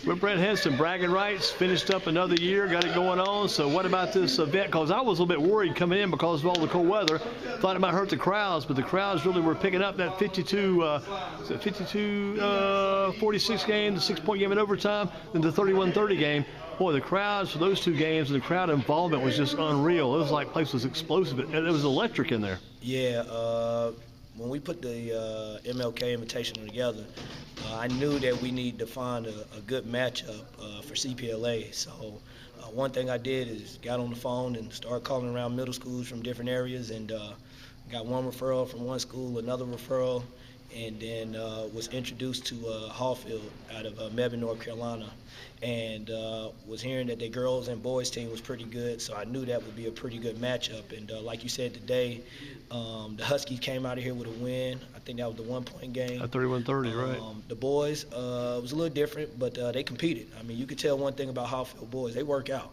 With Brent Hinson, Bragain Rights finished up another year, got it going on. So what about this event? Because I was a little bit worried coming in because of all the cold weather. Thought it might hurt the crowds, but the crowds really were picking up that 46 game, the 6-point game in overtime, then the 31-30 game. Boy, the crowds for those two games and the crowd involvement was just unreal. It was like the place was explosive. It was electric in there. Yeah, when we put the MLK Invitational together, I knew that we needed to find a good matchup for CPLA. So one thing I did is got on the phone and started calling around middle schools from different areas, and got one referral from one school, another referral, and then was introduced to Hallfield out of Mebane, North Carolina, and was hearing that their girls and boys team was pretty good, so I knew that would be a pretty good matchup. And like you said today, the Huskies came out of here with a win. I think that was the 1-point game. At 31-30, right. The boys was a little different, but they competed. I mean, you could tell one thing about Hallfield boys, they work out.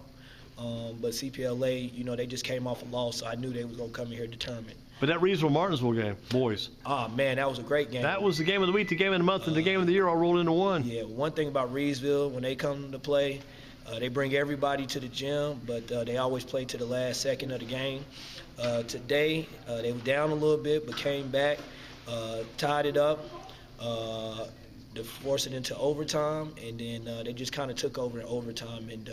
But CPLA, you know, they just came off a loss, so I knew they was going to come in here determined. But that Reedsville-Martinsville game, boys. Oh, man, that was a great game. That was the game of the week, the game of the month, and the game of the year all rolled into one. Yeah, one thing about Reedsville, when they come to play, they bring everybody to the gym, but they always play to the last second of the game. Today, they were down a little bit, but came back, tied it up, to force it into overtime, and then they just kind of took over in overtime and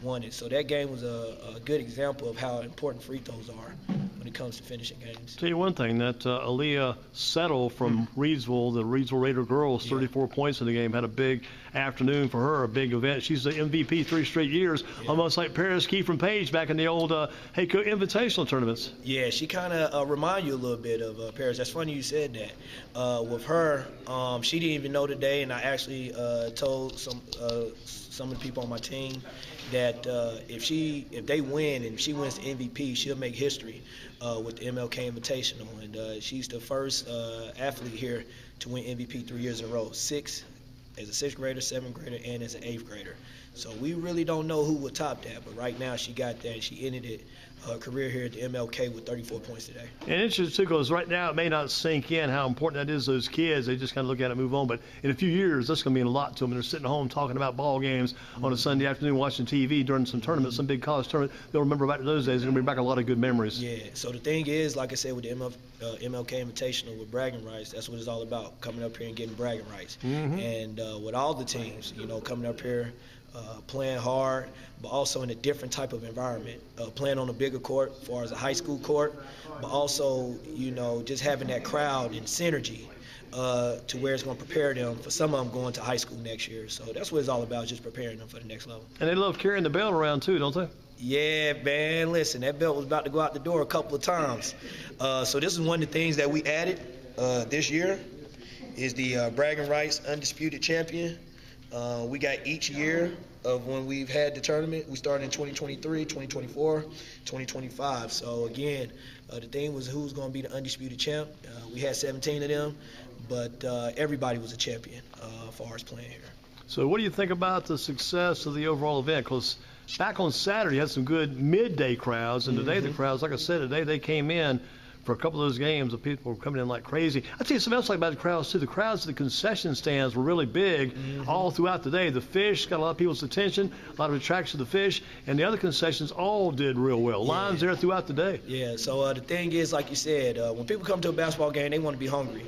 won it. So that game was a good example of how important free throws are when it comes to finishing games. Tell you one thing, that Aaliyah Settle from Reedsville, the Reedsville Raider girls, 34 points in the game, had a big afternoon for her, a big event. She's the MVP 3 straight years, almost like Paris Key from Page back in the old Hayco Invitational tournaments. Yeah, she kind of remind you a little bit of Paris. That's funny you said that. With her, she didn't even know today, and I actually told some of the people on my team that if they win and she wins the MVP, she'll make history with the MLK Invitational. And she's the first athlete here to win MVP 3 years in a row. 6 as a 6th grader, 7th grader, and as an 8th grader. So we really don't know who will top that, but right now she got that, and she ended it her career here at the MLK with 34 points today. And interesting too, because right now it may not sink in how important that is to those kids. They just kind of look at it and move on. But in a few years, that's going to mean a lot to them. And they're sitting at home talking about ball games on a Sunday afternoon, watching TV during some tournaments, some big college tournament. They'll remember back to those days. They're going to bring back a lot of good memories. Yeah. So the thing is, like I said, with the MLK Invitational with Bragain Rights, that's what it's all about, coming up here and getting Bragain Rights. And with all the teams, you know, coming up here, playing hard, but also in a different type of environment, playing on a bigger court as far as a high school court, but also, you know, just having that crowd and synergy to where it's going to prepare them for some of them going to high school next year. So that's what it's all about, just preparing them for the next level. And they love carrying the belt around too, don't they? Yeah, man, listen, that belt was about to go out the door a couple of times. So this is one of the things that we added this year is the Bragain Rights Undisputed Champion. We got each year of when we've had the tournament. We started in 2023, 2024, 2025. So again, the thing was who's going to be the undisputed champ. We had 17 of them, but everybody was a champion as far as playing here. So what do you think about the success of the overall event? Because back on Saturday, you had some good midday crowds, and today the crowds, like I said, today they came in for a couple of those games. The people were coming in like crazy. I'll tell you something else like about the crowds too. The crowds at the concession stands were really big all throughout the day. The fish got a lot of people's attention, a lot of attraction to the fish, and the other concessions all did real well. Lines there throughout the day. Yeah, so the thing is, like you said, when people come to a basketball game, they want to be hungry.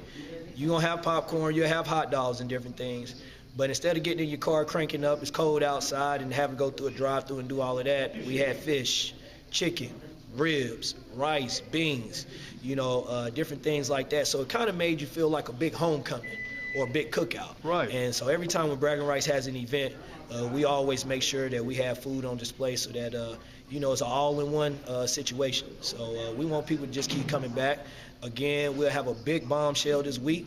You're going to have popcorn, you'll have hot dogs and different things. But instead of getting in your car, cranking up, it's cold outside, and having to go through a drive-through and do all of that, we had fish, chicken, ribs, rice, beans, you know, different things like that. So it kind of made you feel like a big homecoming or a big cookout. Right. And so every time when Bragain Rights has an event, we always make sure that we have food on display so that, you know, it's an all-in-one situation. So we want people to just keep coming back. Again, we'll have a big bombshell this week.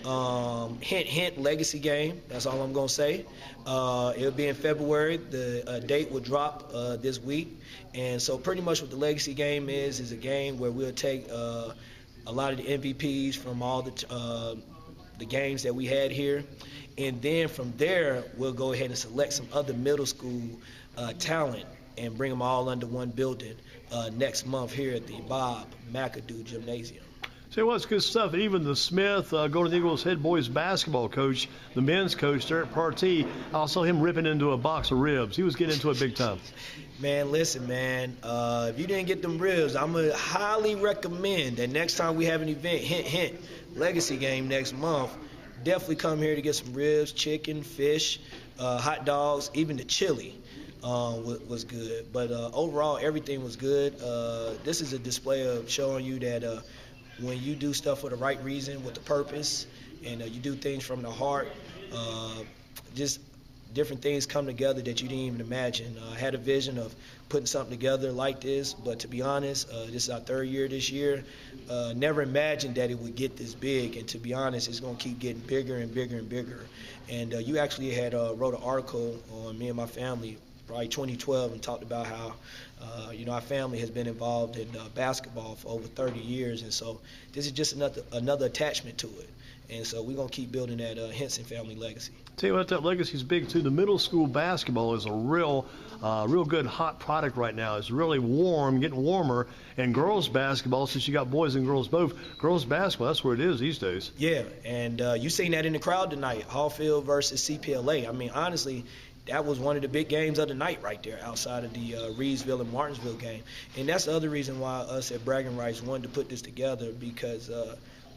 Hint, hint, legacy game. That's all I'm going to say. It'll be in February. The date will drop this week. And so pretty much what the legacy game is a game where we'll take a lot of the MVPs from all the games that we had here. And then from there, we'll go ahead and select some other middle school talent and bring them all under one building next month here at the Bob McAdoo Gymnasium. Say what's good stuff. Even the Smith, Golden Eagles head boys basketball coach, the men's coach, Derek Partee, I saw him ripping into a box of ribs. He was getting into it big time. Man, listen, man. If you didn't get them ribs, I'm going to highly recommend that next time we have an event, hint, hint, legacy game next month, definitely come here to get some ribs, chicken, fish, hot dogs, even the chili. Was good. But overall, everything was good. This is a display of showing you that when you do stuff for the right reason, with the purpose, and you do things from the heart, just different things come together that you didn't even imagine. I had a vision of putting something together like this, but to be honest, this is our third year this year. Never imagined that it would get this big, and to be honest, it's going to keep getting bigger and bigger and bigger. And you actually had wrote an article on me and my family, probably 2012, and talked about how our family has been involved in basketball for over 30 years, and so this is just another attachment to it. And so we're going to keep building that Hinson family legacy. Tell you what, that legacy's big too. The middle school basketball is a real good hot product right now. It's really warm, getting warmer. And girls basketball, since you got boys and girls both, girls basketball, that's where it is these days. Yeah, and you seen that in the crowd tonight, Hallfield versus CPLA. I mean, honestly, that was one of the big games of the night right there, outside of the Reedsville and Martinsville game. And that's the other reason why us at Bragain Rights wanted to put this together, because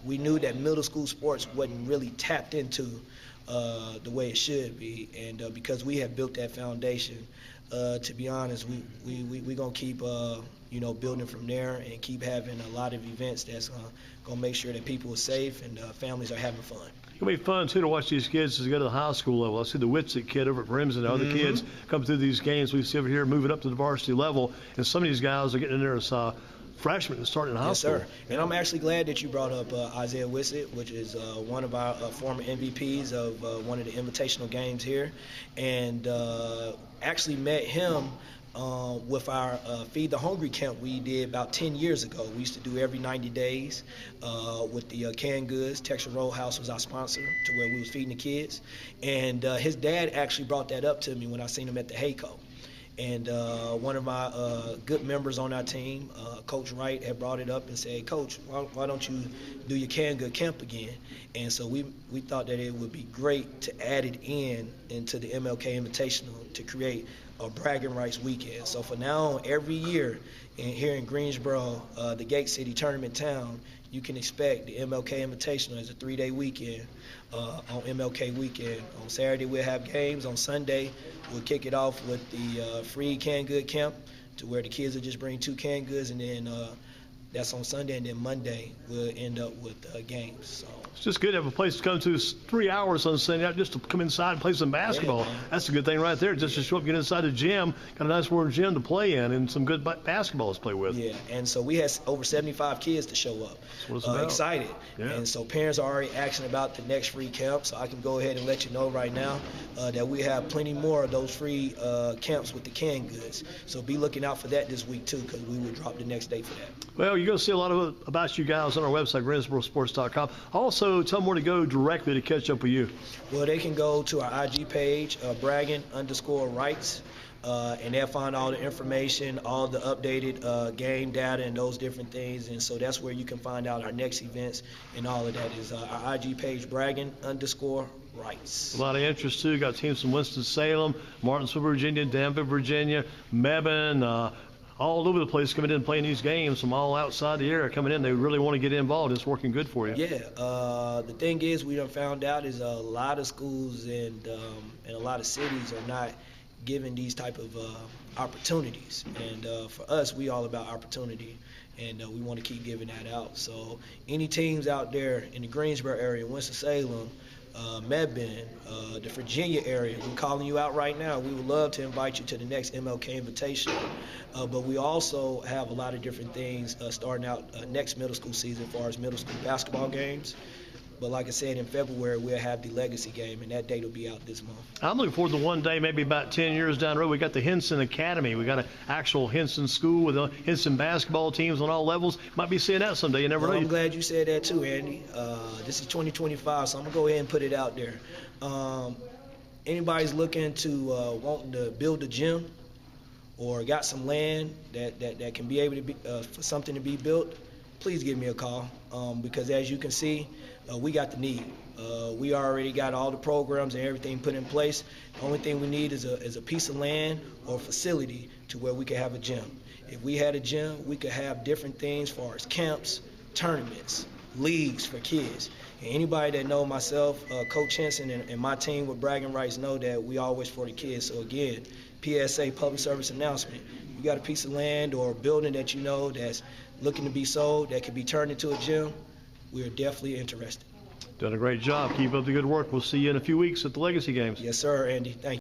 we knew that middle school sports wasn't really tapped into the way it should be. And because we have built that foundation, to be honest, we're going to keep building from there and keep having a lot of events that's going to make sure that people are safe and families are having fun. It'll be fun, too, to watch these kids as they go to the high school level. I see the Witzik kid over at Remsen and other kids come through these games. We see over here moving up to the varsity level, and some of these guys are getting in there as freshmen and starting in high school. Yes, sir. And I'm actually glad that you brought up Isaiah Witzik, which is one of our former MVPs of one of the invitational games here, and actually met him with our Feed the Hungry camp we did about 10 years ago. We used to do every 90 days with the canned goods. Texas Roadhouse was our sponsor, to where we was feeding the kids. And his dad actually brought that up to me when I seen him at the Hayco. And one of my good members on our team, Coach Wright, had brought it up and said, Coach, why don't you do your canned good camp again? And so we thought that it would be great to add it into the MLK Invitational to create a Bragain Rights weekend. So for now on, every year here in Greensboro, the Gate City tournament town, you can expect the MLK Invitational as a 3-day weekend on MLK weekend. On Saturday, we'll have games. On Sunday, we'll kick it off with the free canned good camp, to where the kids will just bring 2 canned goods, and then that's on Sunday, and then Monday we'll end up with games. So it's just good to have a place to come to. 3 hours on Sunday night just to come inside and play some basketball. Yeah, that's a good thing right there. Just to show up, get inside the gym, got a nice warm gym to play in, and some good basketball to play with. Yeah, and so we had over 75 kids to show up. Excited. Yeah. And so parents are already asking about the next free camp, so I can go ahead and let you know right now that we have plenty more of those free camps with the canned goods. So be looking out for that this week too, because we will drop the next date for that. Well, you're going to see a lot about you guys on our website, GreensboroSports.com. Also, tell them where to go directly to catch up with you. Well, they can go to our IG page, Bragain_Rights, and they'll find all the information, all the updated game data and those different things. And so that's where you can find out our next events, and all of that is our IG page, Bragain_Rights. A lot of interest, too. Got teams from Winston-Salem, Martinsville, Virginia, Danville, Virginia, Mebane, all over the place coming in and playing these games from all outside the area coming in. They really want to get involved. It's working good for you. Yeah. The thing is, we done found out is a lot of schools and a lot of cities are not given these type of opportunities. And for us, we all about opportunity, and we want to keep giving that out. So any teams out there in the Greensboro area, Winston-Salem, Mebane, the Virginia area, we're calling you out right now. We would love to invite you to the next MLK Invitation. But we also have a lot of different things starting out next middle school season as far as middle school basketball games. But like I said, in February, we'll have the Legacy game, and that date will be out this month. I'm looking forward to one day, maybe about 10 years down the road. We got the Hinson Academy. We got an actual Hinson school with Hinson basketball teams on all levels. Might be seeing that someday. You never know. I'm glad you said that too, Andy. This is 2025, so I'm going to go ahead and put it out there. Anybody's looking to wanting to build a gym or got some land that can be able to be for something to be built, please give me a call, because as you can see, we got the need. We already got all the programs and everything put in place. The only thing we need is a piece of land or a facility to where we can have a gym. If we had a gym, we could have different things as far as camps, tournaments, leagues for kids. And anybody that know myself, Coach Hinson, and my team with Bragain Rights know that we always for the kids. So again, PSA, public service announcement. You got a piece of land or a building that you know that's looking to be sold that could be turned into a gym, we're definitely interested. Done a great job. Keep up the good work. We'll see you in a few weeks at the Legacy Games. Yes, sir, Andy. Thank you.